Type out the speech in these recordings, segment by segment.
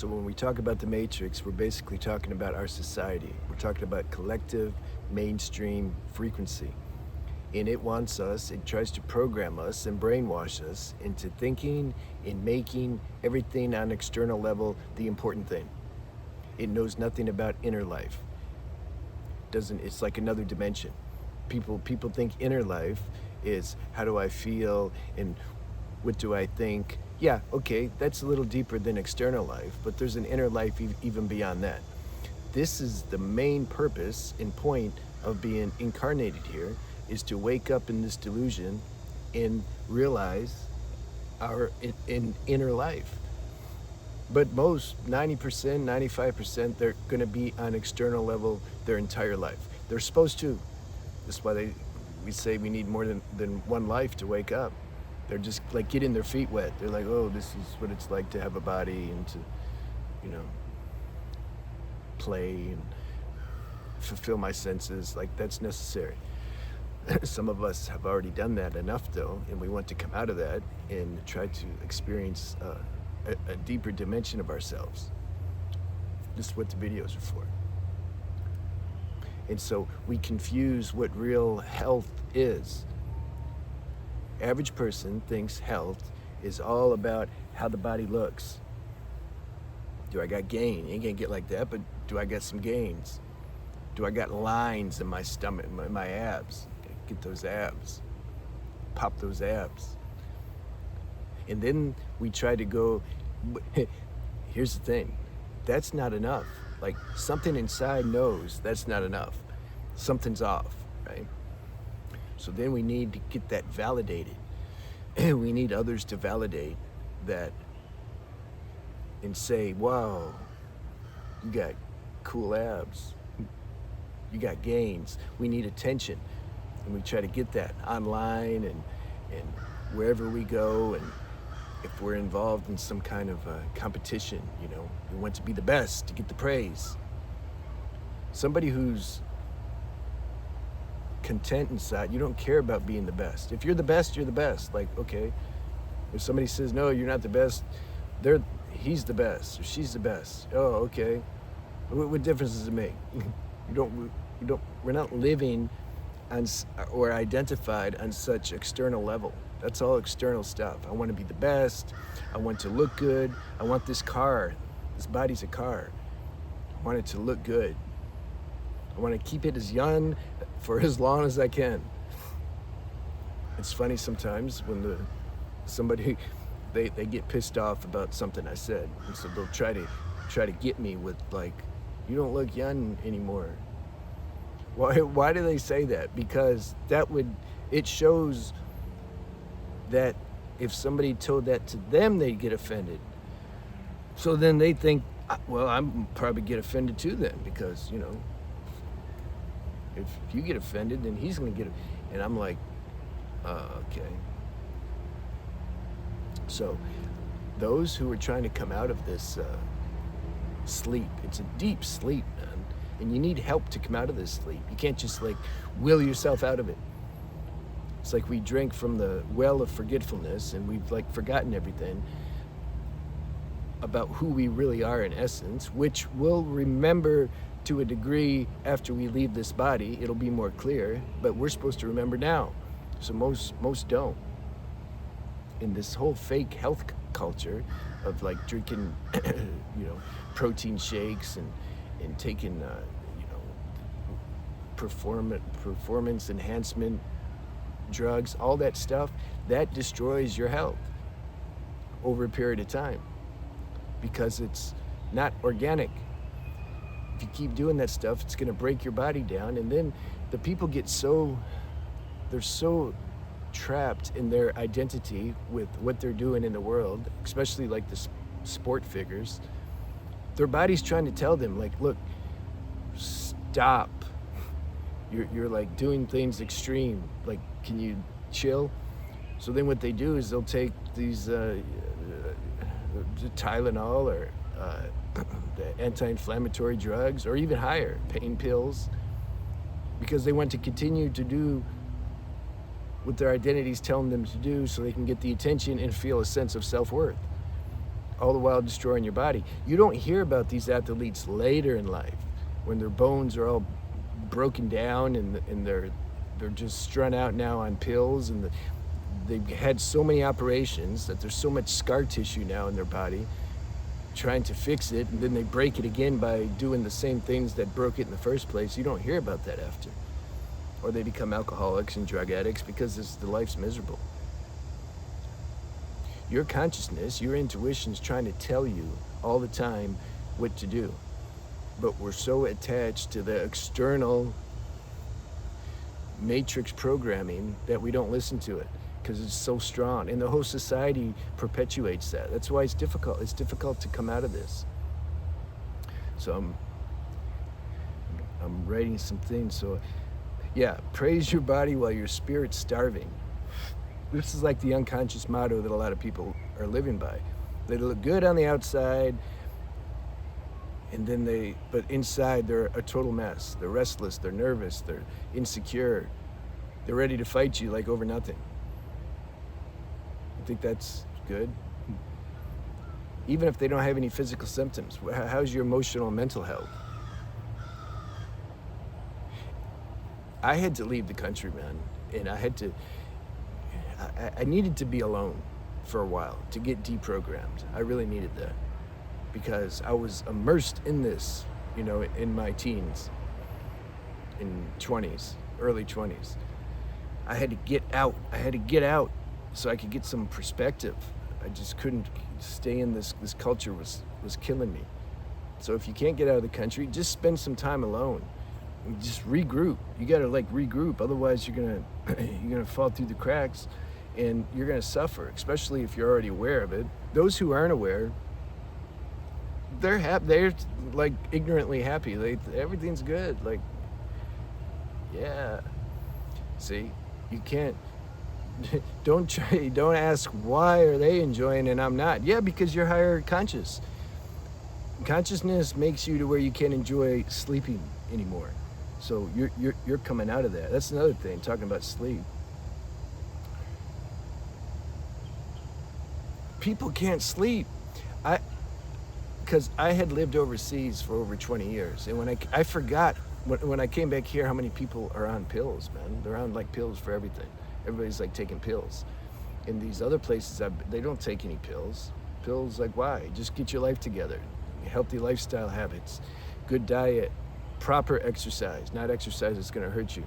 So when we talk about the matrix, we're basically talking about our society. We're talking about collective mainstream frequency. And it wants us, it tries to program us and brainwash us into thinking and making everything on an external level the important thing. It knows nothing about inner life. It's like another dimension. People think inner life is how do I feel and what do I think? Yeah, okay, that's a little deeper than external life, but there's an inner life even beyond that. This is the main purpose and point of being incarnated here, is to wake up in this delusion and realize our inner life. But most, 90%, 95%, they're going to be on external level their entire life. They're supposed to. That's why we say we need more than one life to wake up. They're just like getting their feet wet. They're like, oh, this is what it's like to have a body and to, play and fulfill my senses. Like, that's necessary. Some of us have already done that enough, though, and we want to come out of that and try to experience a deeper dimension of ourselves. This is what the videos are for. And so we confuse what real health is. Average person thinks health is all about how the body looks. Do I got gain? You ain't gonna get like that, but do I got some gains? Do I got lines in my stomach, my abs? Get those abs. Pop those abs. And then we try to go, here's the thing, that's not enough. Like, something inside knows that's not enough. Something's off, right? So then we need to get that validated. We need others to validate that and say, wow, you got cool abs. You got gains. We need attention. And we try to get that online and wherever we go, and if we're involved in some kind of competition, we want to be the best to get the praise. Somebody who's content inside, you don't care about being the best. If you're the best, you're the best. Like, okay, if somebody says, no, you're not the best, he's the best or she's the best. Oh, okay. What difference does it make? We're not living on or identified on such external level. That's all external stuff. I want to be the best. I want to look good. I want this car. This body's a car. I want it to look good. I want to keep it as young for as long as I can. It's funny sometimes when somebody they get pissed off about something I said, and so they'll try to get me with, like, you don't look young anymore. Why do they say that? Because it shows that if somebody told that to them, they'd get offended. So then they think, well, I'm probably get offended too then, because, if you get offended, then he's going to get it. And I'm like, okay. So those who are trying to come out of this sleep, it's a deep sleep, man. And you need help to come out of this sleep. You can't just will yourself out of it. It's like we drink from the well of forgetfulness, and we've forgotten everything about who we really are in essence, which we'll remember to a degree after we leave this body. It'll be more clear, but we're supposed to remember now. So most don't. In this whole fake health culture of drinking, protein shakes and taking, performance enhancement drugs, all that stuff, that destroys your health over a period of time because it's not organic. If you keep doing that stuff, it's going to break your body down, and then the people they're so trapped in their identity with what they're doing in the world, especially the sport figures. Their body's trying to tell them, look, stop. You're doing things extreme. Can you chill? So then what they do is they'll take these Tylenol or the anti-inflammatory drugs, or even higher, pain pills, because they want to continue to do what their identity's telling them to do so they can get the attention and feel a sense of self-worth. all the while destroying your body. You don't hear about these athletes later in life when their bones are all broken down and they're just strung out now on pills, and they've had so many operations that there's so much scar tissue now in their body trying to fix it, and then they break it again by doing the same things that broke it in the first place. You don't hear about that after. Or they become alcoholics and drug addicts because the life's miserable. Your consciousness, your intuition's trying to tell you all the time what to do. But we're so attached to the external matrix programming that we don't listen to it because it's so strong. And the whole society perpetuates that. That's why it's difficult. It's difficult to come out of this. So I'm writing some things. So yeah, praise your body while your spirit's starving. This is like the unconscious motto that a lot of people are living by. They look good on the outside, and then but inside they're a total mess. They're restless, they're nervous, they're insecure. They're ready to fight you like over nothing. I think that's good. Even if they don't have any physical symptoms, how's your emotional and mental health? I had to leave the country, man, and I needed to be alone for a while to get deprogrammed. I really needed that because I was immersed in this, in my teens, in 20s, early 20s. I had to get out. So I could get some perspective. I just couldn't stay in this culture was killing me. So if you can't get out of the country, just spend some time alone. Just regroup. You gotta regroup, otherwise you're gonna fall through the cracks and you're gonna suffer, especially if you're already aware of it. Those who aren't aware, they're like ignorantly happy. Everything's good. Yeah. See, you can't don't ask why are they enjoying and I'm not. Yeah, because you're higher conscious. Consciousness makes you to where you can't enjoy sleeping anymore. So you're coming out of that. That's another thing, talking about sleep. People can't sleep. Because I had lived overseas for over 20 years. And when I forgot, when I came back here, how many people are on pills, man. They're on pills for everything. Everybody's taking pills. In these other places, they don't take any pills. Pills, why? Just get your life together. Healthy lifestyle habits, good diet, proper exercise, not exercise that's gonna hurt you.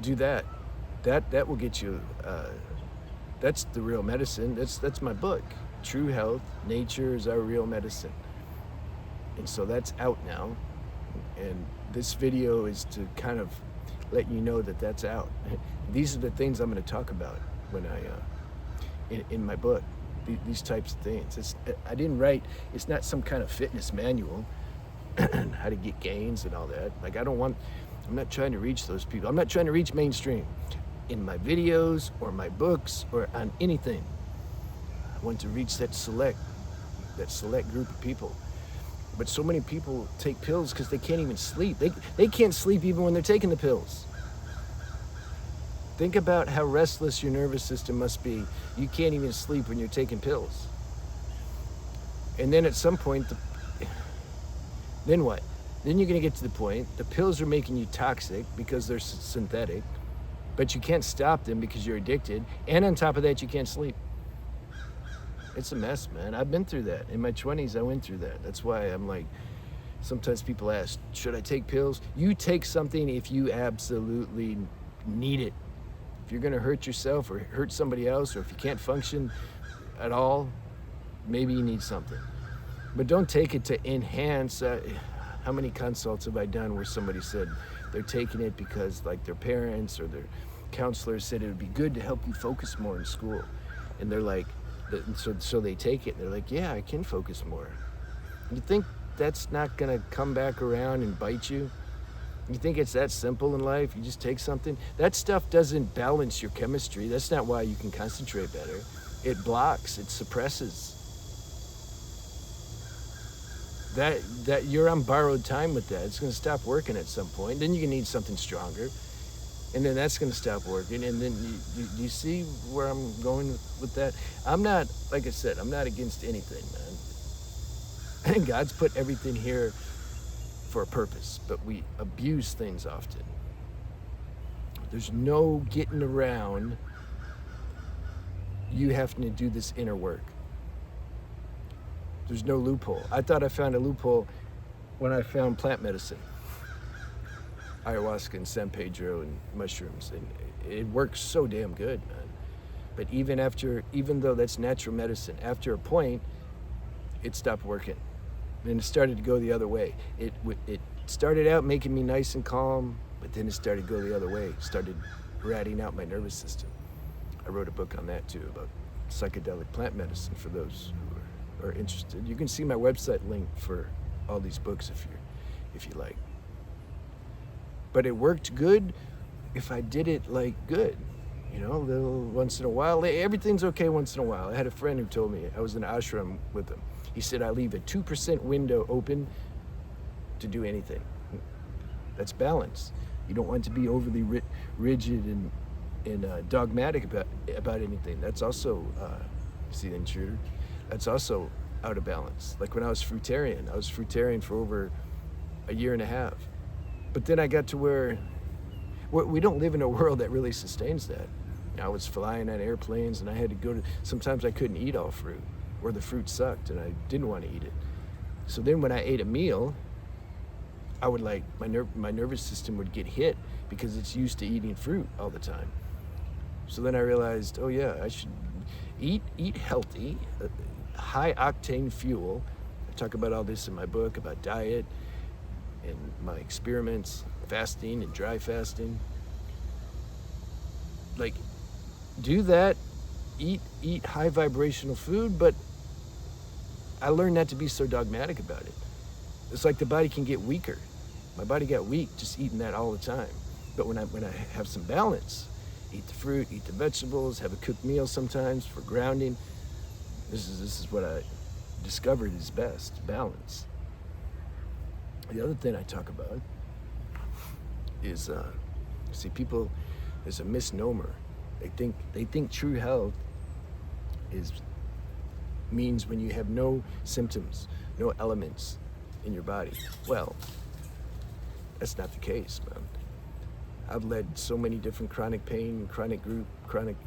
Do that. That will get you, that's the real medicine. That's my book. True Health, Nature is Our Real Medicine. And so that's out now. And this video is to kind of let you know that that's out. These are the things I'm gonna talk about when in my book. These types of things. I didn't write, it's not some kind of fitness manual, how to get gains and all that. I'm not trying to reach those people. I'm not trying to reach mainstream in my videos or my books or on anything. I want to reach that select group of people. But so many people take pills because they can't even sleep. They can't sleep even when they're taking the pills. Think about how restless your nervous system must be. You can't even sleep when you're taking pills. And then at some point, then what? Then you're gonna get to the point, the pills are making you toxic because they're synthetic, but you can't stop them because you're addicted. And on top of that, you can't sleep. It's a mess, man. I've been through that. In my 20s, I went through that. That's why I'm sometimes people ask, should I take pills? You take something if you absolutely need it. If you're gonna hurt yourself or hurt somebody else, or if you can't function at all, maybe you need something. But don't take it to enhance. How many consults have I done where somebody said they're taking it because their parents or their counselors said it would be good to help you focus more in school. And they're so they take it and they're yeah, I can focus more. You think that's not gonna come back around and bite you? You think it's that simple in life? You just take something? That stuff doesn't balance your chemistry. That's not why you can concentrate better. It blocks, it suppresses. That you're on borrowed time with that. It's gonna stop working at some point. Then you're gonna need something stronger. And then that's going to stop working. And then you see where I'm going with that? I'm not, like I said, I'm not against anything, man. God's put everything here for a purpose, but we abuse things often. There's no getting around you having to do this inner work. There's no loophole. I thought I found a loophole when I found plant medicine, ayahuasca and San Pedro and mushrooms, and it works so damn good, man. But even though that's natural medicine, after a point, it stopped working, and it started to go the other way. It started out making me nice and calm, but then it started to go the other way. It started ratting out my nervous system. I wrote a book on that too, about psychedelic plant medicine for those who are interested. You can see my website link for all these books if you like. But it worked good if I did it like good, you know, a little once in a while. Everything's okay once in a while. I had a friend who told me, I was in an ashram with him. He said, I leave a 2% window open to do anything. That's balance. You don't want to be overly rigid and dogmatic about anything. That's also, see the intruder? That's also out of balance. Like when I was fruitarian for over a year and a half. But then I got to where we don't live in a world that really sustains that. I was flying on airplanes and I had to go to, sometimes I couldn't eat all fruit, or the fruit sucked and I didn't want to eat it. So then when I ate a meal, I would my nervous system would get hit because it's used to eating fruit all the time. So then I realized, oh yeah, I should eat healthy, high octane fuel. I talk about all this in my book about diet and my experiments, fasting and dry fasting. Like, do that, eat high vibrational food, but I learned not to be so dogmatic about it. It's like the body can get weaker. My body got weak just eating that all the time. But when I have some balance, eat the fruit, eat the vegetables, have a cooked meal sometimes for grounding. This is what I discovered is best, balance. The other thing I talk about is, see, people, there's a misnomer. They think true health means when you have no symptoms, no elements in your body. Well, that's not the case, man. I've led so many different chronic pain, chronic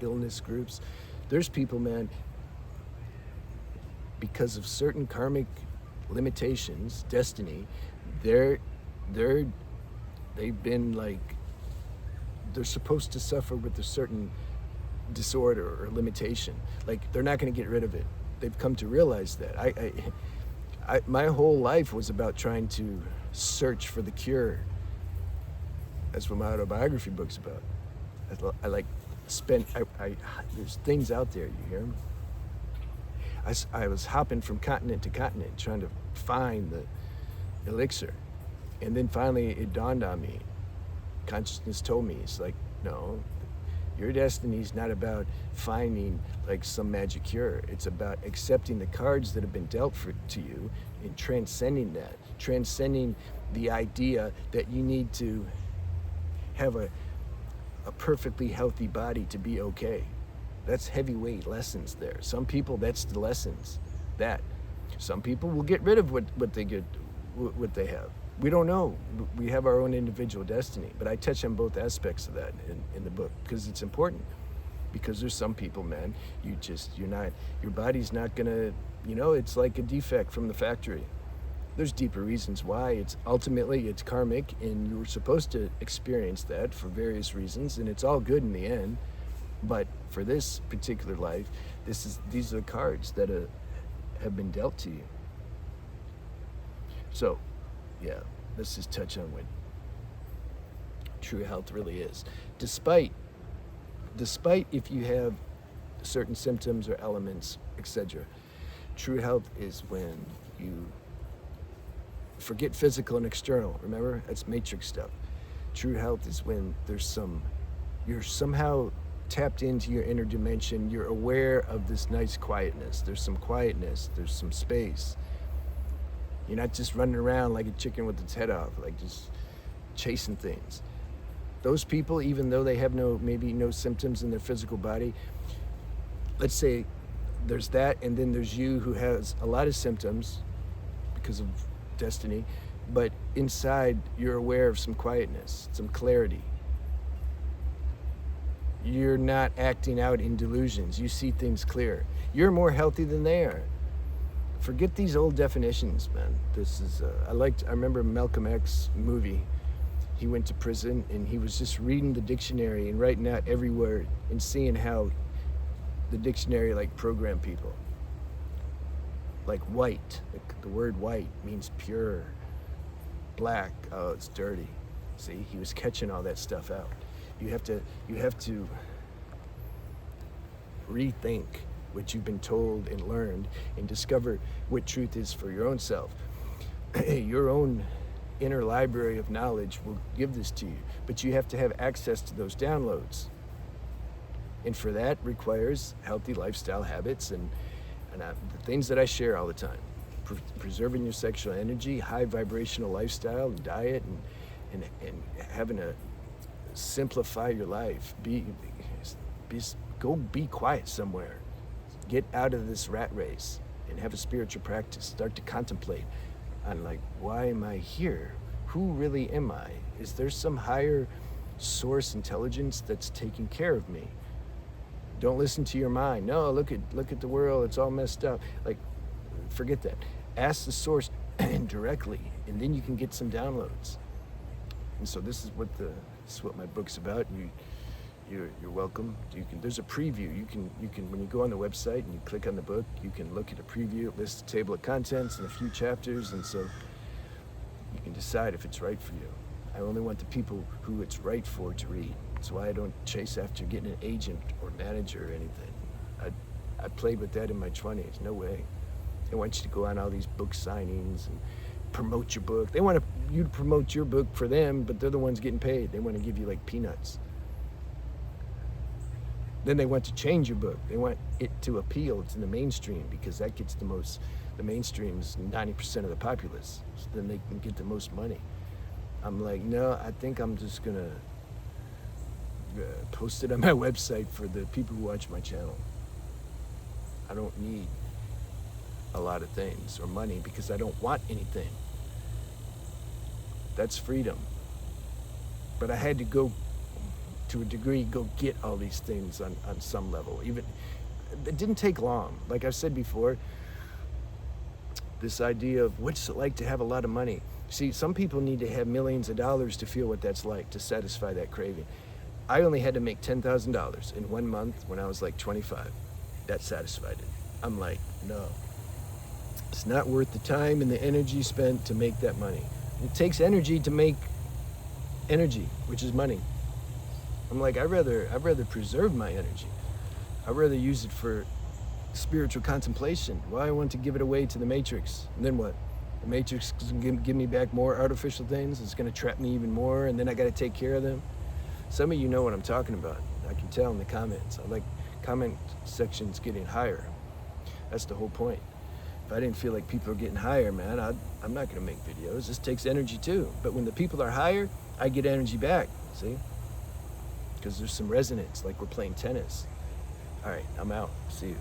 illness groups. There's people, man, because of certain karmic limitations, destiny, they've been like, they're supposed to suffer with a certain disorder or limitation. Like, they're not going to get rid of it. They've come to realize that. My whole life was about trying to search for the cure. That's what my autobiography book's about. There's things out there, you hear me? I was hopping from continent to continent trying to find the elixir. And then finally it dawned on me. Consciousness told me, it's like, no, your destiny is not about finding like some magic cure. It's about accepting the cards that have been dealt to you and transcending that. Transcending the idea that you need to have a perfectly healthy body to be okay. That's heavyweight lessons there. Some people, that's the lessons. That. Some people will get rid of what they have. We don't know. We have our own individual destiny. But I touch on both aspects of that in the book because it's important. Because there's some people, man, your body's not gonna, it's like a defect from the factory. There's deeper reasons why. It's karmic, and you were supposed to experience that for various reasons, and it's all good in the end. But for this particular life, these are the cards that have been dealt to you. So, yeah, let's just touch on what true health really is. Despite if you have certain symptoms or elements, etc., true health is when you forget physical and external. Remember, that's matrix stuff. True health is when you're somehow tapped into your inner dimension. You're aware of this nice quietness. There's some quietness. There's some space. You're not just running around like a chicken with its head off, like just chasing things. Those people, even though they have maybe no symptoms in their physical body, let's say there's that, and then there's you who has a lot of symptoms because of destiny, but inside you're aware of some quietness, some clarity. You're not acting out in delusions. You see things clear. You're more healthy than they are. Forget these old definitions, man. This is, I remember Malcolm X movie. He went to prison and he was just reading the dictionary and writing out every word and seeing how the dictionary like programmed people. Like white, like the word white means pure. Black, oh, it's dirty. See, he was catching all that stuff out. You have to rethink what you've been told and learned and discover what truth is for your own self. Your own inner library of knowledge will give this to you, but you have to have access to those downloads. And for that requires healthy lifestyle habits and the things that I share all the time. Preserving your sexual energy, high vibrational lifestyle and diet, and having a simplify your life. Go be quiet somewhere. Get out of this rat race and have a spiritual practice. Start to contemplate on like, why am I here? Who really am I? Is there some higher source intelligence that's taking care of me? Don't listen to your mind. No, look at the world. It's all messed up. Like, forget that. Ask the source directly, and then you can get some downloads. And so this is what my book's about. You're welcome. There's a preview. You can when you go on the website and you click on the book, you can look at a preview. It lists a table of contents and a few chapters, and so you can decide if it's right for you. I only want the people who it's right for to read. That's why I don't chase after getting an agent or manager or anything. I played with that in my 20s. No way. They want you to go on all these book signings and promote your book. They want you to promote your book for them, but they're the ones getting paid. They want to give you like peanuts. Then they want to change your book. They want it to appeal to the mainstream because that gets the mainstream's 90% of the populace. So then they can get the most money. I'm like, no, I think I'm just gonna post it on my website for the people who watch my channel. I don't need a lot of things or money because I don't want anything. That's freedom. But I had to go, to a degree, go get all these things on some level. Even it didn't take long. Like I've said before, this idea of what's it like to have a lot of money. See, some people need to have millions of dollars to feel what that's like, to satisfy that craving. I only had to make $10,000 in 1 month when I was like 25. That satisfied it. I'm like, no. It's not worth the time and the energy spent to make that money. It takes energy to make energy, which is money. I'm like, I'd rather preserve my energy. I'd rather use it for spiritual contemplation. Why I want to give it away to the Matrix? And then what? The Matrix is going to give me back more artificial things. It's going to trap me even more, and then I got to take care of them. Some of you know what I'm talking about. I can tell in the comments. I like comment sections getting higher. That's the whole point. If I didn't feel like people are getting higher, man, I'm not going to make videos. This takes energy too. But when the people are higher, I get energy back, see? Because there's some resonance, like we're playing tennis. All right, I'm out. See you.